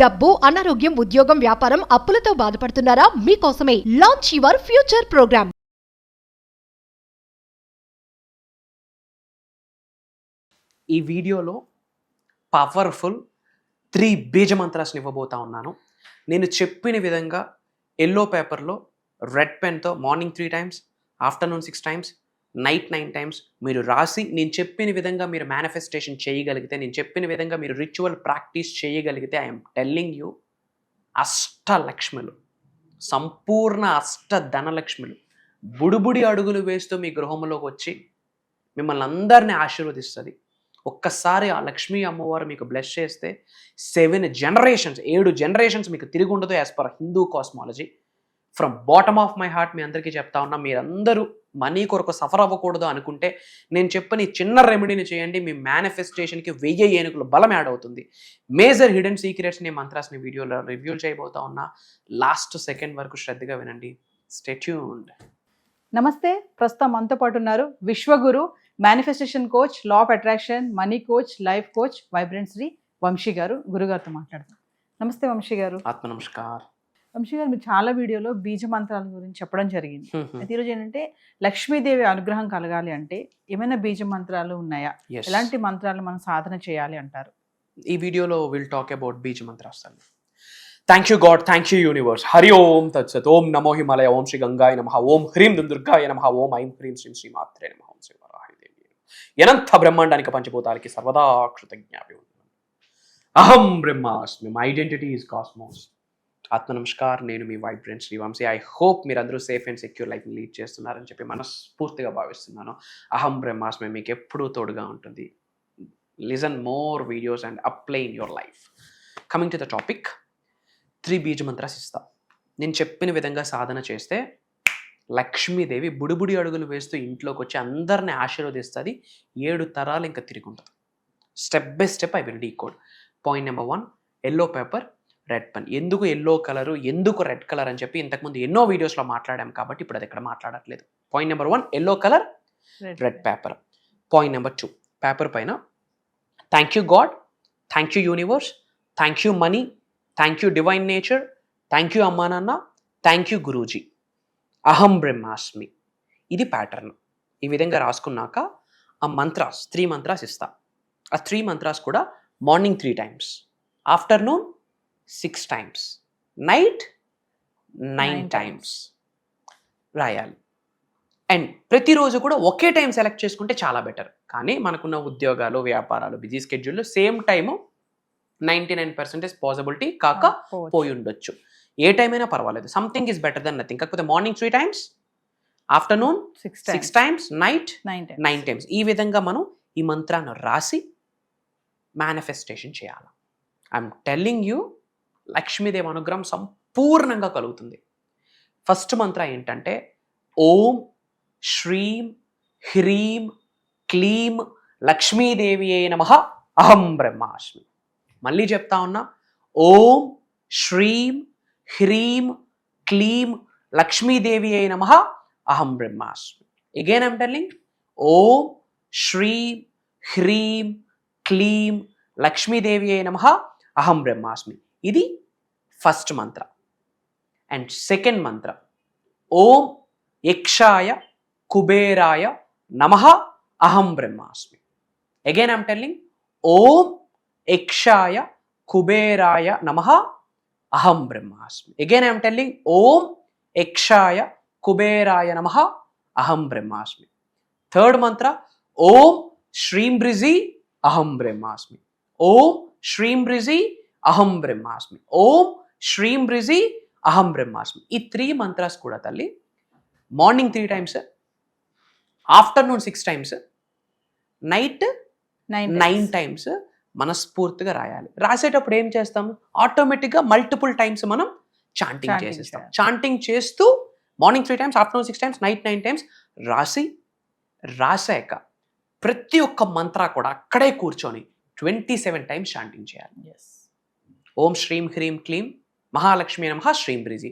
డబ్బు, అనారోగ్యం, ఉద్యోగం, వ్యాపారం, అప్పులతో బాధపడుతున్నారా? మీకోసమే లాంచ్ యువర్ ఫ్యూచర్ ప్రోగ్రామ్. ఈ వీడియోలో పవర్ఫుల్ 3 బీజ మంత్రాలను ఇవ్వబోతా ఉన్నాను. నేను చెప్పిన విధంగా ఎల్లో పేపర్లో రెడ్ పెన్తో morning 3 times, afternoon 6 times, night 9 times మీరు రాసి నేను చెప్పిన విధంగా మీరు మేనిఫెస్టేషన్ చేయగలిగితే, నేను చెప్పిన విధంగా మీరు రిచువల్ ప్రాక్టీస్ చేయగలిగితే, ఐఎమ్ టెల్లింగ్ యూ అష్టలక్ష్ములు, సంపూర్ణ అష్ట ధనలక్ష్ములు బుడిబుడి అడుగులు వేస్తూ మీ గృహంలోకి వచ్చి మిమ్మల్ని అందరినీ ఆశీర్వదిస్తుంది. ఒక్కసారి ఆ లక్ష్మీ అమ్మవారు మీకు బ్లెస్ చేస్తే 7 జనరేషన్స్ మీకు తిరిగి ఉండదు as per Hindu cosmology. From bottom of my heart మీ అందరికీ చెప్తా ఉన్నా, మీరందరూ మనీ కొరకు సఫర్ అవ్వకూడదు అనుకుంటే నేను చెప్పని చిన్న రెమెడీని చేయండి. మీ మేనిఫెస్టేషన్కి 1000 ఏనుగుల బలం యాడ్ అవుతుంది. మేజర్ హిడెన్ సీక్రెట్స్ని, మంత్రాస్ని వీడియోలో రివ్యూ చేయబోతా ఉన్నా. లాస్ట్ సెకండ్ వరకు శ్రద్ధగా వినండి. Stay tuned. నమస్తే, ప్రస్తుతం మనతో పాటు ఉన్నారు విశ్వగురు, manifestation coach, law of attraction, money coach, life coach, vibrant Shri Vamshi గారు. గురుగారితో మాట్లాడతాం. నమస్తే వంశీ గారు. ఆత్మ నమస్కార్. వంశీ గారు, మీరు చాలా వీడియోలో బీజ మంత్రాల గురించి చెప్పడం జరిగింది. అయితే ఈరోజు ఏంటంటే లక్ష్మీదేవి అనుగ్రహం కలగాలి అంటే ఏమైనా బీజ మంత్రాలు ఉన్నాయా? ఎలాంటి మంత్రాలు మనం సాధన చేయాలి అంటారు? ఈ వీడియోలో విల్ టాక్ అబౌట్ బీజ మంత్రాలు. Thank you God, thank you universe. Hari Om తత్సత్. ఓం నమో హిమాలయ, ఓం శ్రీ గంగాయ నమః, ఓం హ్రీం దుర్గాయ నమః, ఓం ఐం హ్రీం శ్రీం శ్రీ మాత్రే నమః, ఓం శ్రీ వరాహదేవి. అనంత బ్రహ్మాండానికి పంచభూతాలకి సర్వదా కృతజ్ఞాపి. అహం బ్రహ్మాస్మి, మై ఐడెంటిటీ ఈజ్ కాస్మోస్. ఆత్మ నమస్కార్. నేను మీ vibrant Shri Vamsi. I hope మీరందరూ సేఫ్ అండ్ సెక్యూర్ లైఫ్ని లీడ్ చేస్తున్నారని చెప్పి మనస్ఫూర్తిగా భావిస్తున్నాను. అహం బ్రహ్మాస్మి మీకు ఎప్పుడూ తోడుగా ఉంటుంది. Listen more videos and apply in your life. Coming to the topic, 3 బీజ మంత్రాస్ ఇస్తా. నేను చెప్పిన విధంగా సాధన చేస్తే లక్ష్మీదేవి బుడిబుడి అడుగులు వేస్తూ ఇంట్లోకి వచ్చి అందరిని ఆశీర్వదిస్తుంది. 7 తరాలు ఇంకా తిరిగి ఉంటుంది. Step by step I will decode. Point number 1, yellow paper, red pen. ఎందుకు ఎల్లో కలరు, ఎందుకు రెడ్ కలర్ అని చెప్పి ఇంతకుముందు ఎన్నో వీడియోస్లో మాట్లాడాం కాబట్టి ఇప్పుడు అది ఇక్కడ మాట్లాడట్లేదు. Point number 1, yellow colour, red paper. Point number 2, paper పైన thank you God, thank you universe, thank you money, thank you divine nature, thank you అమ్మా నాన్న, థ్యాంక్ యూ గురూజీ, అహం బ్రహ్మాస్మి. ఇది ప్యాటర్న్. ఈ విధంగా రాసుకున్నాక ఆ మంత్రాస్ 3 మంత్రాస్ ఇస్తా. ఆ 3 మంత్రాస్ కూడా morning 3 times, afternoon 6 times, night 9 times రాయాలి. అండ్ ప్రతిరోజు కూడా ఒకే టైం సెలెక్ట్ చేసుకుంటే చాలా బెటర్. కానీ మనకున్న ఉద్యోగాలు, వ్యాపారాలు, బిజీ స్కెడ్యూల్లో సేమ్ టైము 99% పాసిబిలిటీ కాక పోయి ఉండొచ్చు. ఏ టైం అయినా పర్వాలేదు. Something is better than nothing. కాకపోతే morning 3 times, afternoon 6 times, night 9 times. ఈ విధంగా మనం ఈ మంత్రాన్ని రాసి మేనిఫెస్టేషన్ చేయాలి. ఐఎమ్ టెల్లింగ్ యూ, లక్ష్మీదేవి అనుగ్రహం సంపూర్ణంగా కలుగుతుంది. ఫస్ట్ మంత్ర ఏంటంటే ఓం శ్రీం హ్రీం క్లీం లక్ష్మీదేవి నమః, అహం బ్రహ్మాస్మి. మళ్ళీ చెప్తా ఉన్నా, ఓం శ్రీం హ్రీం క్లీం లక్ష్మీదేవి నమః, అహం బ్రహ్మాస్మి. అగైన్ ఐఎమ్ టెల్లింగ్, ఓం శ్రీం హ్రీం క్లీం లక్ష్మీదేవి నమః, అహం బ్రహ్మాస్మి. ఇది ఫస్ట్ మంత్ర. అండ్ సెకండ్ మంత్ర, ఓం యక్షాయ కుబేరాయ నమః, అహం బ్రహ్మాస్మి. అగైన్ ఐఎమ్ టెల్లింగ్, ఓం యక్షాయ కుబేరాయ నమః, అహం బ్రహ్మాస్మి. అగైన్ ఐఎమ్ టెల్లింగ్, ఓం యక్షాయ కుబేరాయ నమః, అహం బ్రహ్మాస్మి. థర్డ్ మంత్ర, ఓం శ్రీం బ్రిజి అహం బ్రహ్మాస్మి. ఓం శ్రీం బ్రిజి అహం బ్రహ్మాస్మి. ఓం శ్రీం బ్రిజి అహం బ్రహ్మాస్మి. ఈ 3 మంత్రాస్ కూడా తల్లి morning 3 times, afternoon 6 times, night 9 times మనస్ఫూర్తిగా రాయాలి. రాసేటప్పుడు ఏం చేస్తాం, ఆటోమేటిక్గా మల్టిపుల్ టైమ్స్ మనం చాంటింగ్ చేసేస్తాం. చాంటింగ్ చేస్తూ morning 3 times, afternoon 6 times, night 9 times రాసాక ప్రతి ఒక్క మంత్ర కూడా అక్కడే కూర్చొని 27 టైమ్స్ చాంటింగ్ చేయాలి. ఓం శ్రీం హ్రీం క్లీం మహాలక్ష్మి నమః శ్రీం బ్రిజి,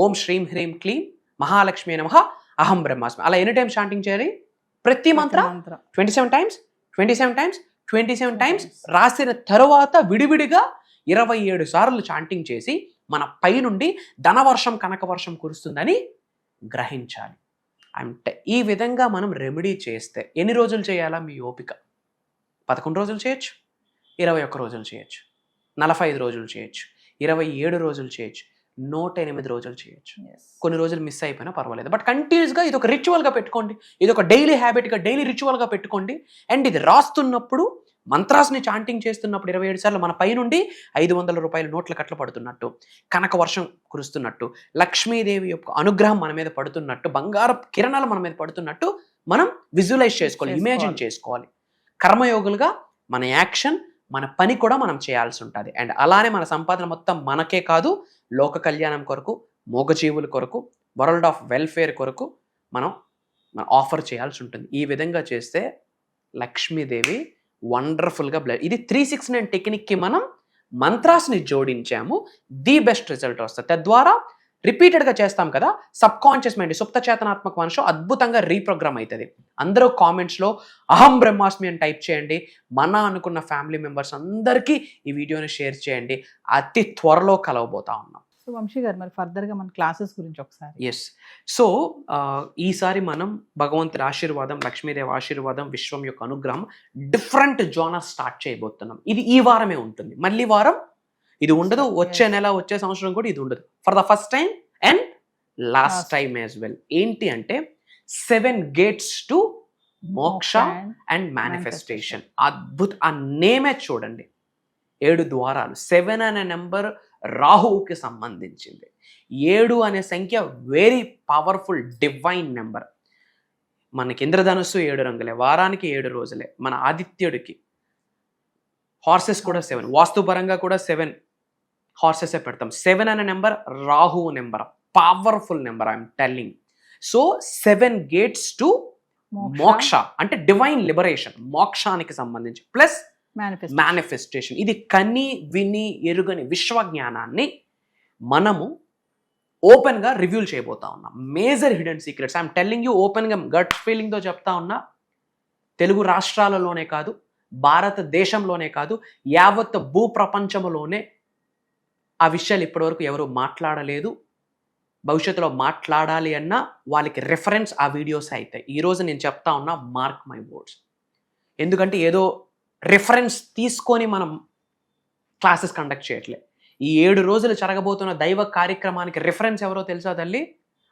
ఓం శ్రీం హ్రీం క్లీం మహాలక్ష్మి నమః, అహం బ్రహ్మాస్మి. అలా ఎన్ని టైమ్స్ చాంటింగ్ చేయాలి? ప్రతి మంత్ర 27 టైమ్స్ రాసిన తరువాత విడివిడిగా 27 సార్లు చాంటింగ్ చేసి మన పై నుండి ధనవర్షం కనకవర్షం కురుస్తుందని గ్రహించాలి. అంటే ఈ విధంగా మనం రెమెడీ చేస్తే ఎన్ని రోజులు చేయాలా మీ ఓపిక? 11 రోజులు చేయొచ్చు, 21 రోజులు చేయొచ్చు, 45 రోజులు చేయొచ్చు, 27 రోజులు చేయొచ్చు, 108 రోజులు చేయొచ్చు. కొన్ని రోజులు మిస్ అయిపోయినా పర్వాలేదు. బట్ కంటిన్యూస్గా ఇది ఒక రిచువల్గా పెట్టుకోండి, ఇది ఒక డైలీ హ్యాబిట్గా డైలీ రిచువల్గా పెట్టుకోండి. అండ్ ఇది రాస్తున్నప్పుడు మంత్రాస్ని చాంటింగ్ చేస్తున్నప్పుడు 27 సార్లు మన పై నుండి 500 రూపాయల నోట్ల కట్టలు పడుతున్నట్టు, కనక వర్షం కురుస్తున్నట్టు, లక్ష్మీదేవి యొక్క అనుగ్రహం మన మీద పడుతున్నట్టు, బంగారు కిరణాలు మన మీద పడుతున్నట్టు మనం విజువలైజ్ చేసుకోవాలి, ఇమాజిన్ చేసుకోవాలి. కర్మయోగులుగా మన యాక్షన్, మన పని కూడా మనం చేయాల్సి ఉంటుంది. అండ్ అలానే మన సంపాదన మొత్తం మనకే కాదు, లోక కళ్యాణం కొరకు, మూగజీవుల కొరకు, వరల్డ్ ఆఫ్ వెల్ఫేర్ కొరకు మనం ఆఫర్ చేయాల్సి ఉంటుంది. ఈ విధంగా చేస్తే లక్ష్మీదేవి వండర్ఫుల్గా ఇది 369 టెక్నిక్కి మనం మంత్రాస్ని జోడించాము, ది బెస్ట్ రిజల్ట్ వస్తుంది. తద్వారా రిపీటెడ్గా చేస్తాం కదా, సబ్ కాన్షియస్ మైండ్, సుప్త చేతనాత్మక మనసు అద్భుతంగా రీప్రోగ్రామ్ అవుతుంది. అందరూ కామెంట్స్లో అహం బ్రహ్మాస్మి అని టైప్ చేయండి. మన అనుకున్న ఫ్యామిలీ మెంబర్స్ అందరికీ ఈ వీడియోని షేర్ చేయండి. అతి త్వరలో కలవబోతా ఉన్నాం. సో వంశీ గారు, మరి ఫర్దర్గా మన క్లాసెస్ గురించి ఒకసారి. ఎస్, సో ఈసారి మనం భగవంతుడి ఆశీర్వాదం, లక్ష్మీదేవి ఆశీర్వాదం, విశ్వం యొక్క అనుగ్రహం డిఫరెంట్ జోనర్ స్టార్ట్ చేయబోతున్నాం. ఇది ఈ వారమే ఉంటుంది, మళ్ళీ వారం ఇది ఉండదు, వచ్చే నెల వచ్చే సంవత్సరం కూడా ఇది ఉండదు. For the first time and last time as well. ఏంటి అంటే 7 gates టు మోక్ష అండ్ మేనిఫెస్టేషన్. ఆ నేమే చూడండి, 7 ద్వారాలు. 7 అనే నెంబర్ రాహువుకి సంబంధించింది. 7 అనే సంఖ్య వెరీ పవర్ఫుల్ డివైన్ నెంబర్. మనకి ఇంద్రధనుస్సు 7 రంగులే, వారానికి 7 రోజులే. మన ఆదిత్యుడికి హార్సెస్ కూడా 7, వాస్తుపరంగా కూడా 7 హార్సెసే పెడతాం. 7 అనే నెంబర్ రాహువు number, powerful number, I'm telling. So 7 gates to మోక్ష అంటే డివైన్ లిబరేషన్, మోక్షానికి సంబంధించి, ప్లస్ మేనిఫెస్టేషన్. ఇది కని విని ఎరుగని విశ్వ జ్ఞానాన్ని మనము ఓపెన్గా రివ్యూల్ చేయబోతా ఉన్నాం. Major hidden secrets I'm telling you ఓపెన్గా, గట్ ఫీలింగ్తో చెప్తా ఉన్నా. తెలుగు రాష్ట్రాలలోనే కాదు, భారతదేశంలోనే కాదు, యావత్ భూప్రపంచంలోనే ఆ విషయాలు ఇప్పటివరకు ఎవరు మాట్లాడలేదు. భవిష్యత్తులో మాట్లాడాలి అన్నా వాళ్ళకి రెఫరెన్స్ ఆ వీడియోస్ అవుతాయి. ఈరోజు నేను చెప్తా ఉన్నా, మార్క్ మై వర్డ్స్. ఎందుకంటే ఏదో రెఫరెన్స్ తీసుకొని మనం క్లాసెస్ కండక్ట్ చేయట్లే. ఈ 7 రోజులు జరగబోతున్న దైవ కార్యక్రమానికి రెఫరెన్స్ ఎవరో తెలుసా తల్లి?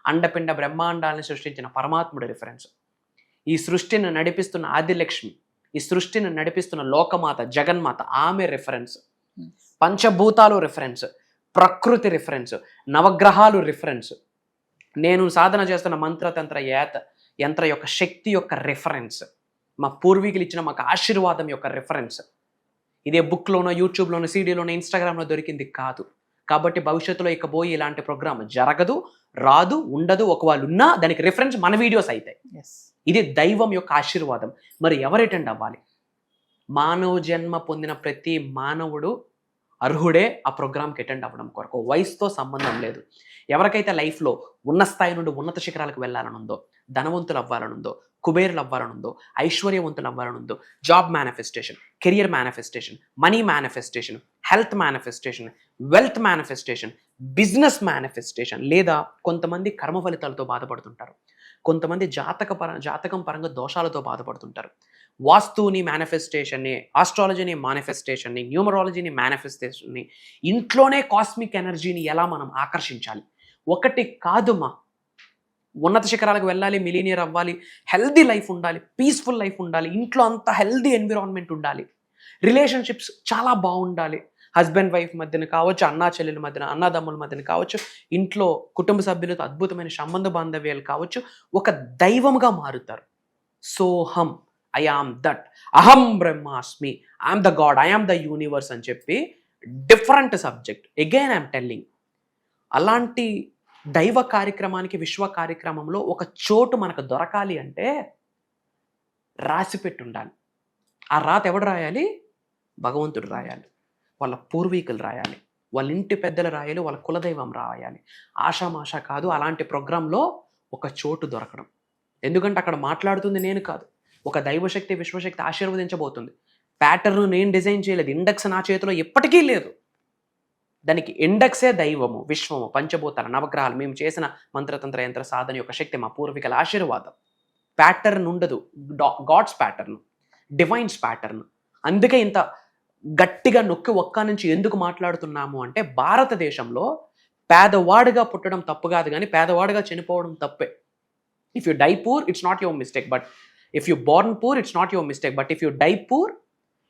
అండపిండ బ్రహ్మాండాలను సృష్టించిన పరమాత్ముడి రెఫరెన్స్. ఈ సృష్టిని నడిపిస్తున్న ఆదిలక్ష్మి, ఈ సృష్టిని నడిపిస్తున్న లోకమాత జగన్మాత, ఆమె రెఫరెన్స్. పంచభూతాలు రిఫరెన్స్, ప్రకృతి రిఫరెన్స్, నవగ్రహాలు రిఫరెన్స్, నేను సాధన చేస్తున్న మంత్రతంత్ర యంత్ర యొక్క శక్తి యొక్క రిఫరెన్స్, మా పూర్వీకులు ఇచ్చిన మాకు ఆశీర్వాదం యొక్క రిఫరెన్స్. ఇదే బుక్లోనో, యూట్యూబ్లోనో, సీడీలోనో, ఇన్స్టాగ్రామ్లో దొరికింది కాదు. కాబట్టి భవిష్యత్తులో ఇక పోయి ఇలాంటి ప్రోగ్రామ్ జరగదు, రాదు, ఉండదు. ఒకవేళ ఉన్నా దానికి రిఫరెన్స్ మన వీడియోస్ అవుతాయి. ఇది దైవం యొక్క ఆశీర్వాదం. మరి ఎవరు అటెండ్ అవ్వాలి? మానవ జన్మ పొందిన ప్రతి మానవుడు అర్హుడే ఆ ప్రోగ్రామ్కి అటెండ్ అవ్వడం కొరకు. వయసుతో సంబంధం లేదు. ఎవరికైతే లైఫ్లో ఉన్న స్థాయి నుండి ఉన్నత శిఖరాలకు వెళ్ళాలనుందో, ధనవంతులు అవ్వాలనుందో, కుబేరులు అవ్వాలనుందో, ఐశ్వర్యవంతులు అవ్వాలనుందో, job manifestation, career manifestation, money manifestation, health manifestation, wealth manifestation, business manifestation, లేదా కొంతమంది కర్మ ఫలితాలతో బాధపడుతుంటారు, కొంతమంది జాతకం పరంగా దోషాలతో బాధపడుతుంటారు. వాస్తుని మేనిఫెస్టేషన్ని, ఆస్ట్రాలజీని మేనిఫెస్టేషన్ని, న్యూమరాలజీని మేనిఫెస్టేషన్ని, ఇంట్లోనే కాస్మిక్ ఎనర్జీని ఎలా మనం ఆకర్షించాలి. ఒకటి కాదుమా, ఉన్నత శిఖరాలకు వెళ్ళాలి, మిలీనియర్ అవ్వాలి, హెల్దీ లైఫ్ ఉండాలి, పీస్ఫుల్ లైఫ్ ఉండాలి, ఇంట్లో అంతా హెల్దీ ఎన్విరాన్మెంట్ ఉండాలి, రిలేషన్షిప్స్ చాలా బాగుండాలి, హస్బెండ్ వైఫ్ మధ్యన కావచ్చు, అన్నా చెల్లెల మధ్యన, అన్నదమ్ముల మధ్యన కావచ్చు, ఇంట్లో కుటుంబ సభ్యులతో అద్భుతమైన సంబంధ బాంధవ్యాలు కావచ్చు, ఒక దైవంగా మారుతారు. సోహం, ఐ ఆమ్ దట్, అహం బ్రహ్మాస్మి, I'm the God, I'm the universe అని చెప్పి different subject. Again I'm telling, అలాంటి దైవ కార్యక్రమానికి, విశ్వ కార్యక్రమంలో ఒక చోటు మనకు దొరకాలి అంటే రాసి పెట్టి ఉండాలి. ఆ రాత ఎవడు రాయాలి? భగవంతుడు రాయాలి, వాళ్ళ పూర్వీకులు రాయాలి, వాళ్ళ ఇంటి పెద్దలు రాయాలి, వాళ్ళ కులదైవం రాయాలి. ఆషామాషా కాదు అలాంటి ప్రోగ్రాంలో ఒక చోటు దొరకడం. ఎందుకంటే అక్కడ మాట్లాడుతుంది నేను కాదు, ఒక దైవశక్తి, విశ్వశక్తి ఆశీర్వదించబోతుంది. ప్యాటర్న్ నేను డిజైన్ చేయలేదు, ఇండెక్స్ నా చేతిలో ఎప్పటికీ లేదు. దానికి ఇండెక్సే దైవము, విశ్వము, పంచభూతాలు, నవగ్రహాలు, మేము చేసిన మంత్రతంత్ర యంత్ర సాధన యొక్క శక్తి, మా పూర్వీకుల ఆశీర్వాదం. ప్యాటర్న్ ఉండదు, గాడ్స్ ప్యాటర్న్, డివైన్స్ ప్యాటర్న్. అందుకే ఇంత గట్టిగా నొక్కి ఒక్క నుంచి ఎందుకు మాట్లాడుతున్నాము అంటే, భారతదేశంలో పేదవాడిగా పుట్టడం తప్పు కాదు, కానీ పేదవాడిగా చనిపోవడం తప్పే. If you die poor it's not your mistake, but if you born poor it's not your mistake, but if you die poor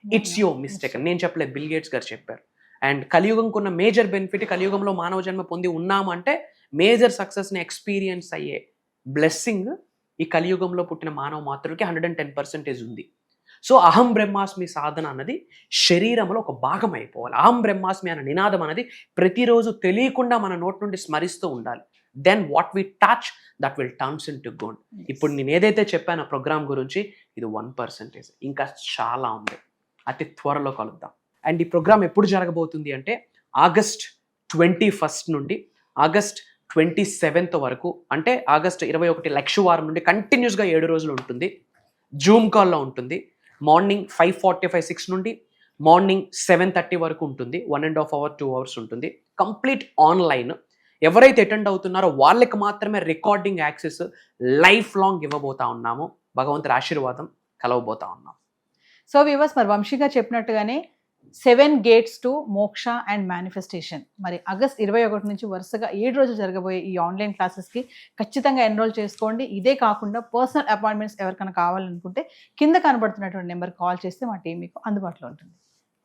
it's your mistake. నేను చెప్పలేదు, బిల్ గేట్స్ గారు చెప్పారు. అండ్ కలియుగంకున్న మేజర్ బెనిఫిట్, కలియుగంలో మానవ జన్మ పొంది ఉన్నాము అంటే మేజర్ సక్సెస్ని ఎక్స్పీరియన్స్ అయ్యే బ్లెస్సింగ్ ఈ కలియుగంలో పుట్టిన మానవ మాతృకి 110% ఉంది. సో అహం బ్రహ్మాస్మి సాధన అన్నది శరీరంలో ఒక భాగం అయిపోవాలి. అహం బ్రహ్మాస్మి అనే నినాదం అనేది ప్రతిరోజు తెలియకుండా మన నోటి నుండి స్మరిస్తూ ఉండాలి. Then what we touch that will turns into gold. ఇప్పుడు నేను ఏదైతే చెప్పానో ప్రోగ్రామ్ గురించి, ఇది 1%. ఇంకా చాలా ఉంది, అతి త్వరలో కలుద్దాం. అండ్ ఈ ప్రోగ్రామ్ ఎప్పుడు జరగబోతుంది అంటే ఆగస్ట్ 21 నుండి ఆగస్ట్ 27 వరకు, అంటే ఆగస్ట్ 21 లక్షవారం నుండి కంటిన్యూస్గా 7 రోజులు ఉంటుంది. జూమ్ కాల్లో ఉంటుంది. మార్నింగ్ 5:45, 6 నుండి మార్నింగ్ 7:30 వరకు ఉంటుంది. 1.5 hour 2 hours ఉంటుంది. Complete online. ఎవరైతే అటెండ్ అవుతున్నారో వాళ్ళకి మాత్రమే రికార్డింగ్ యాక్సెస్ లైఫ్ లాంగ్ ఇవ్వబోతా ఉన్నాము. భగవంతుడి ఆశీర్వాదం కలవబోతా ఉన్నాం. సో వ్యూవర్స్, మరి వంశీ గారు చెప్పినట్టుగానే 7 gates to మోక్ష అండ్ మేనిఫెస్టేషన్. మరి ఆగస్ట్ 21 నుంచి వరుసగా 7 రోజులు జరగబోయే ఈ ఆన్లైన్ క్లాసెస్కి ఖచ్చితంగా ఎన్రోల్ చేసుకోండి. ఇదే కాకుండా పర్సనల్ అపాయింట్మెంట్స్ ఎవరికైనా కావాలనుకుంటే కింద కనబడుతున్నటువంటి నెంబర్ కాల్ చేస్తే మా టీం మీకు అందుబాటులో ఉంటుంది.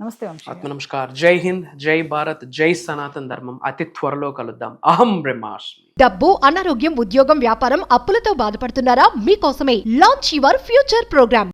నమస్తే వంశీ. ఆత్మ నమస్కార్. జై హింద్, జై భారత్, జై సనాతన్ ధర్మం. అతి త్వరలో కలుద్దాం. అహం బ్రహ్మాస్మి. డబ్బు, అనారోగ్యం, ఉద్యోగం, వ్యాపారం, అప్పులతో బాధపడుతున్నారా? మీకోసమే లాంచ్ యువర్ ఫ్యూచర్ ప్రోగ్రామ్.